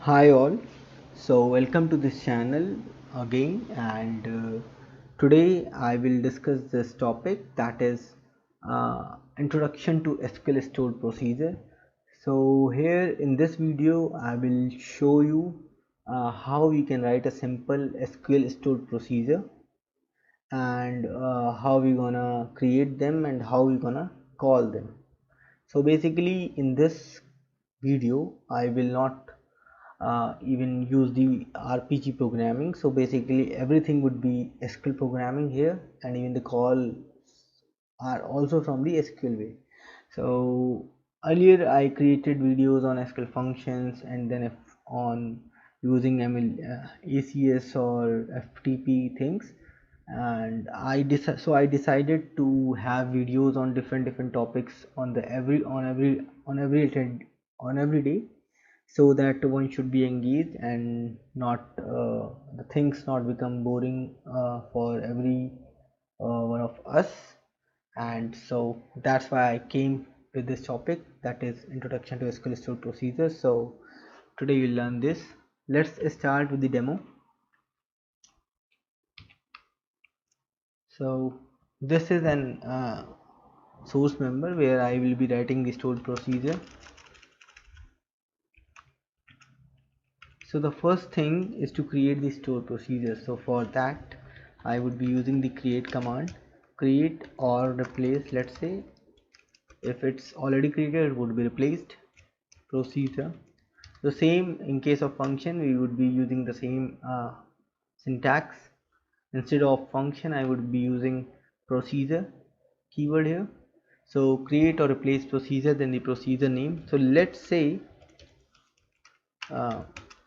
Hi all, so welcome to this channel again, and today I will discuss this topic, that is introduction to SQL stored procedure. So here in this video I will show you how you can write a simple SQL stored procedure, and how we gonna create them and how we gonna call them. So basically in this video I will not even use the RPG programming. So basically everything would be SQL programming here, and even the call are also from the SQL way. So earlier I created videos on SQL functions, and then if on using ACS or FTP things, and I decided to have videos on different topics on the every day, so that one should be engaged and not the things not become boring for every one of us. And so that's why I came with this topic, that is introduction to SQL stored procedures. So today you'll learn this. Let's start with the demo. So this is an source member where I will be writing the stored procedure. So the first thing is to create the store procedure. So for that I would be using the create command. Create or replace, let's say if it's already created it would be replaced procedure. The same in case of function, we would be using the same syntax. Instead of function I would be using procedure keyword here. So create or replace procedure, then the procedure name. So let's say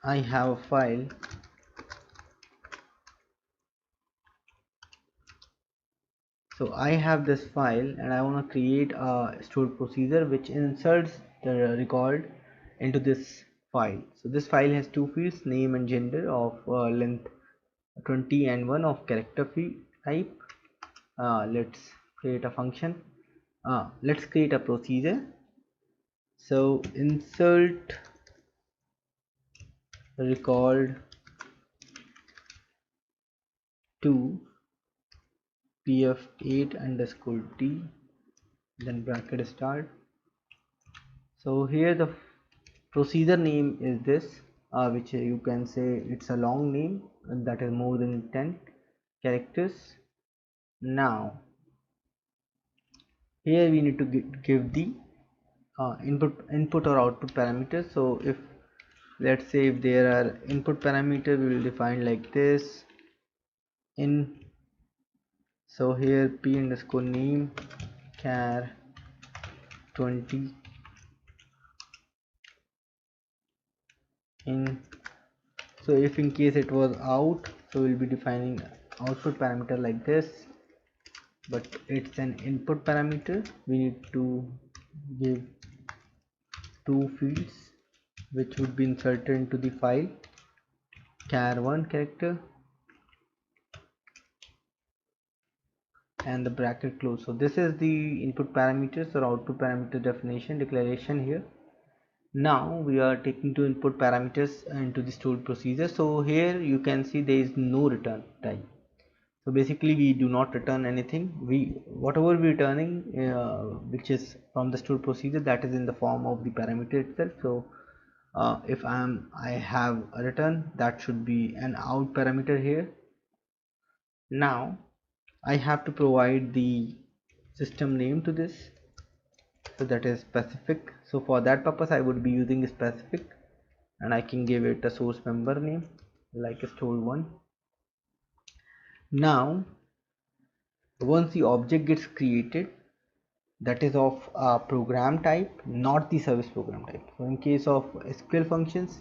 I have a file. So I have this file and I want to create a stored procedure which inserts the record into this file. So this file has two fields, name and gender, of length 20 and 1 of character field type. Let's create a function. Let's create a procedure. So insert record to pf8 underscore t, then bracket start. So here the procedure name is this, which you can say it's a long name, and that is more than 10 characters. Now here we need to give the input or output parameters. So if, let's say, if there are input parameter, we will define like this in. So here p underscore name char 20 in. So if in case it was out, so we'll be defining output parameter like this, but it's an input parameter. We need to give two fields which would be inserted into the file, char1 character and the bracket close. So this is the input parameters or output parameter definition declaration here. Now we are taking two input parameters into the stored procedure. So here you can see there is no return type. So basically we do not return anything. Whatever we returning which is from the stored procedure, that is in the form of the parameter itself. So if I have a return, that should be an out parameter here. Now I have to provide the system name to this, so that is specific. So for that purpose I would be using specific, and I can give it a source member name like a stored1. Now once the object gets created, that is of a program type, not the service program type. So in case of SQL functions,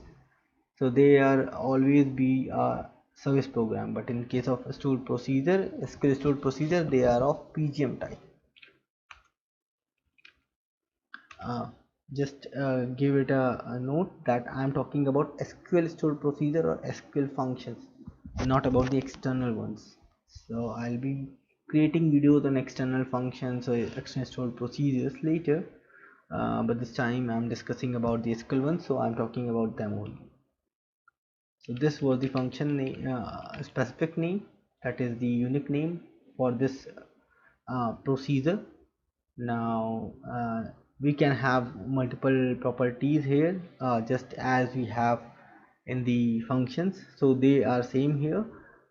so they are always be a service program, but in case of stored procedure, SQL stored procedure, they are of PGM type. Just give it a note that I am talking about SQL stored procedure or SQL functions, not about the external ones. So I'll be creating videos on external functions or external stored procedures later, but this time I'm discussing about the SQL ones, so I'm talking about them only. So this was the function name, specific name, that is the unique name for this procedure. Now we can have multiple properties here, just as we have in the functions, so they are same here,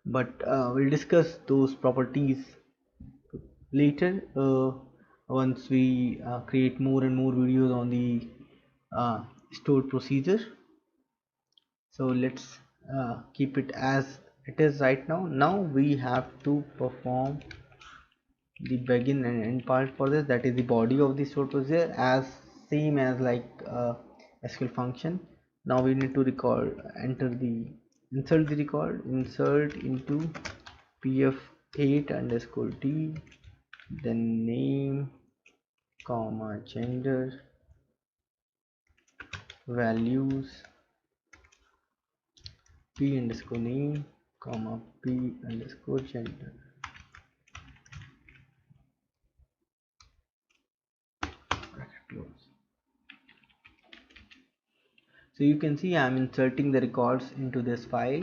but we'll discuss those properties later, once we create more and more videos on the stored procedure. So let's keep it as it is right now. Now we have to perform the begin and end part for this, that is the body of the stored procedure, as same as like SQL function. Now we need to record, enter the, insert the record, insert into pf8 underscore t, then name comma gender values p underscore name comma p underscore gender, bracket close. So you can see I'm inserting the records into this file,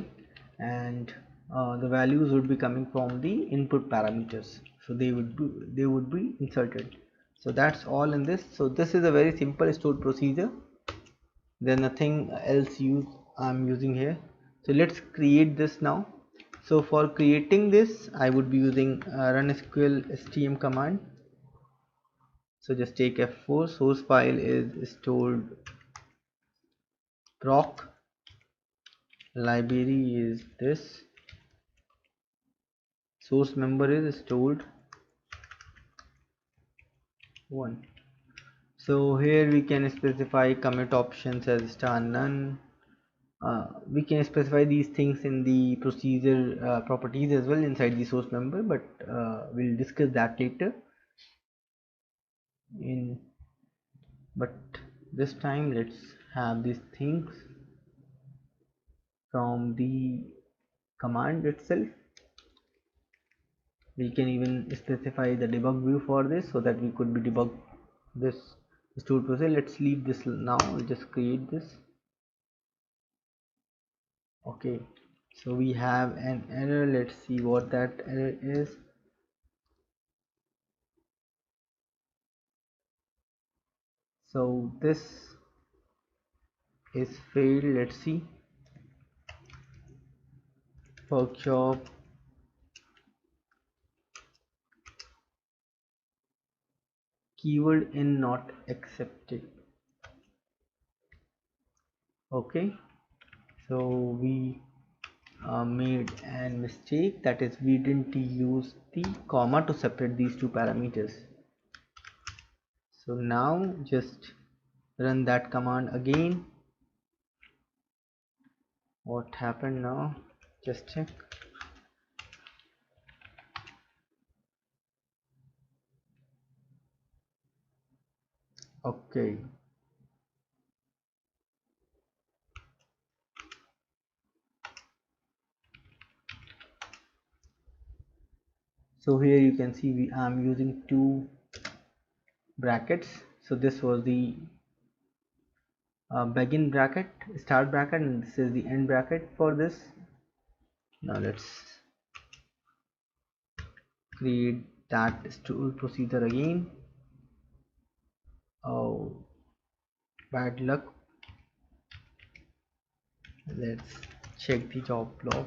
and the values would be coming from the input parameters, so they would be inserted. So that's all in this. So this is a very simple stored procedure, there's nothing else I'm using here. So let's create this now. So for creating this I would be using run sql stm command. So just take F4, source file is stored proc, library is this, source member is stored 1. So here we can specify commit options as star none. We can specify these things in the procedure properties as well inside the source member, but we'll discuss that later. But this time let's have these things from the command itself. We can even specify the debug view for this, so that we could be debug this stored procedure. Let's leave this now. We'll just create this. Okay, so we have an error. Let's see what that error is. So this is failed. Let's see. Workshop keyword in not accepted. Okay, so we made a mistake, that is we didn't use the comma to separate these two parameters. So now just run that command again. What happened now? Just check. Okay, so here you can see I'm using two brackets. So this was the begin bracket, start bracket, and this is the end bracket for this. Now let's create that stored procedure again. Oh, bad luck. Let's check the job log.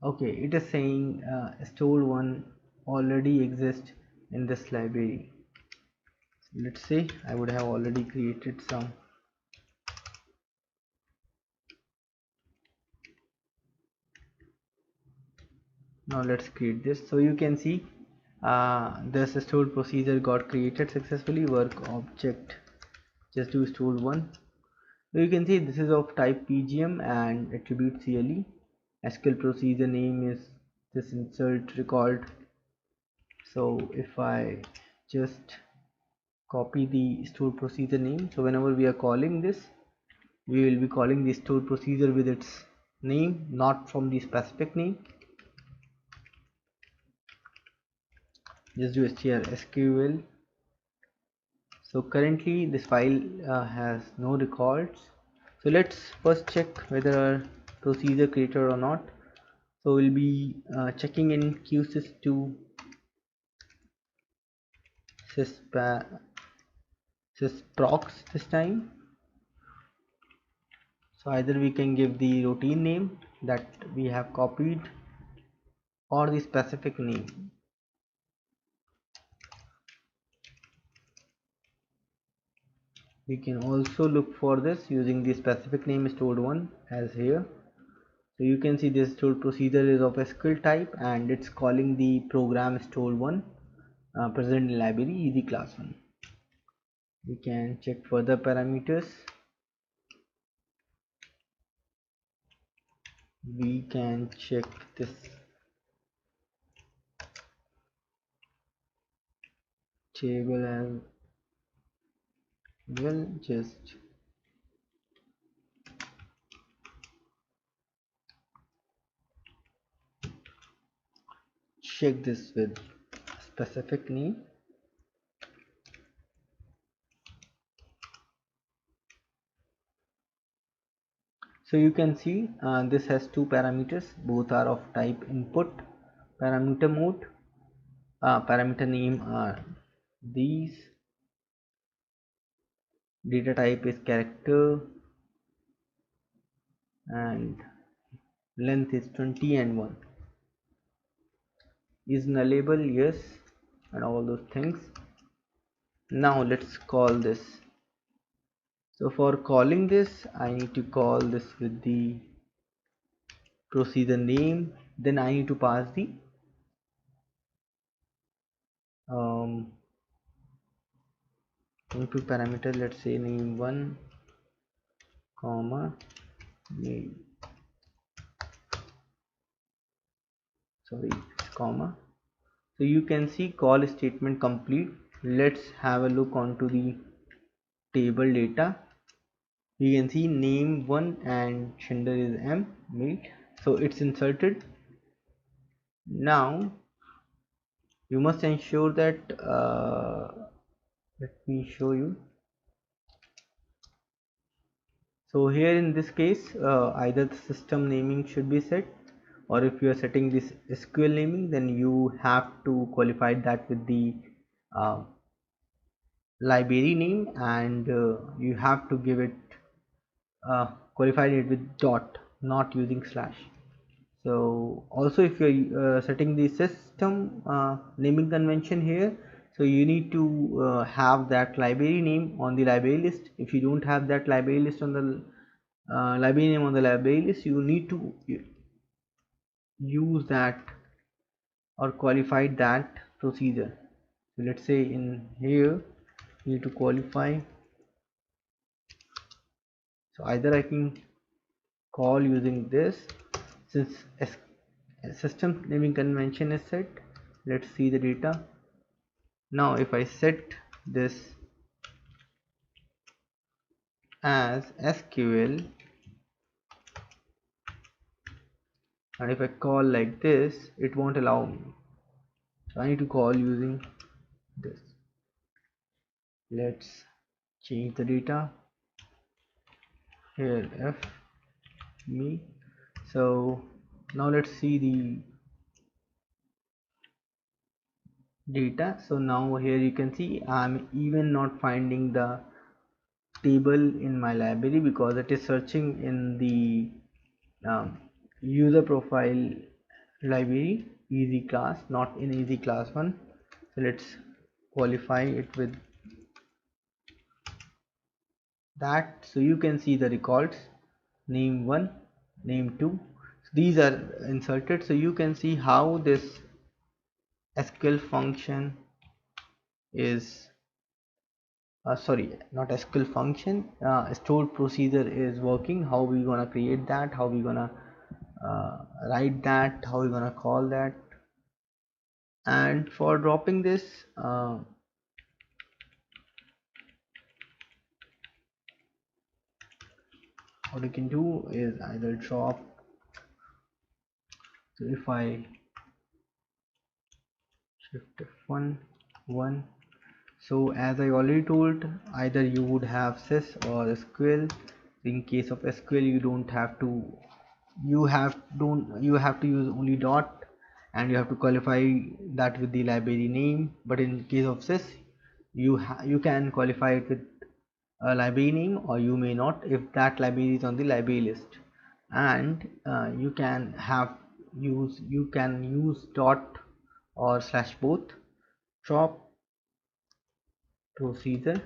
Okay, it is saying stored one already exists in this library. So let's say I would have already created some. Now let's create this. So you can see this stored procedure got created successfully. Work object, just do stored one. So you can see this is of type PGM and attribute CLE. SQL procedure name is this insert record. So if I just copy the stored procedure name, so whenever we are calling this, we will be calling the stored procedure with its name, not from the specific name. Just do SQL. So currently this file has no records. So let's first check whether our procedure created or not. So we'll be checking in qsys2 sysprocs this time. So either we can give the routine name that we have copied or the specific name. We can also look for this using the specific name stored one as here. So you can see this stored procedure is of SQL type and it's calling the program stored one present in library easy class 1. We can check further parameters. We can check this table as well. Just check this with specific name. So you can see this has two parameters, both are of type input. Parameter mode, parameter name are these, data type is character, and length is 20 and 1. Is nullable? Yes, and all those things. Now let's call this. So for calling this, I need to call this with the procedure name. Then I need to pass the input parameter. Let's say name 1, comma name. Sorry, it's comma. So you can see call statement complete. Let's have a look onto the table data. You can see name 1 and gender is M, male. So it's inserted. Now you must ensure that let me show you. So here in this case either the system naming should be set, or if you are setting this SQL naming, then you have to qualify that with the uh, library name, and you have to give it qualified it with dot, not using slash. So also if you're setting the system naming convention here, so you need to have that library name on the library list. If you don't have that library list on the library name on the library list, you need to use that or qualify that procedure. So let's say in here you need to qualify. So either I can call using this, since system naming convention is set. Let's see the data. Now if I set this as SQL and if I call like this, it won't allow me. So I need to call using this. Let's change the data here, f me. So now let's see the data. So now here you can see I'm even not finding the table in my library because it is searching in the user profile library easy class, not in easy class 1. So let's qualify it with that. So you can see the records name 1, name 2. So these are inserted. So you can see how this SQL function is sorry, not SQL function, stored procedure is working. How we gonna create that, how we gonna write that, how we gonna call that. And for dropping this what you can do is either drop. So if I shift F1 1, So as I already told, either you would have sys or SQL. In case of SQL, you don't have to, you have to use only dot, and you have to qualify that with the library name. But in case of sys, you can qualify it with a library name, or you may not if that library is on the library list. And you can use dot or slash both. Drop procedure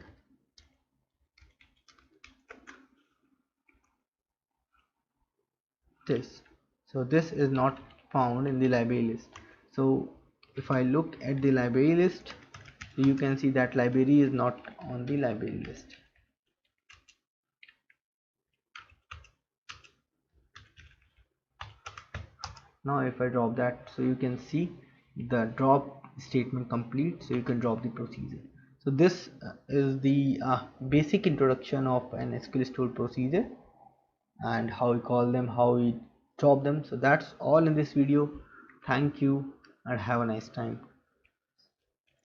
this. So this is not found in the library list. So if I look at the library list, you can see that library is not on the library list. Now if I drop that, so you can see the drop statement complete, so you can drop the procedure. So this is the basic introduction of an SQL store procedure, and how we call them, how we drop them. So that's all in this video. Thank you and have a nice time.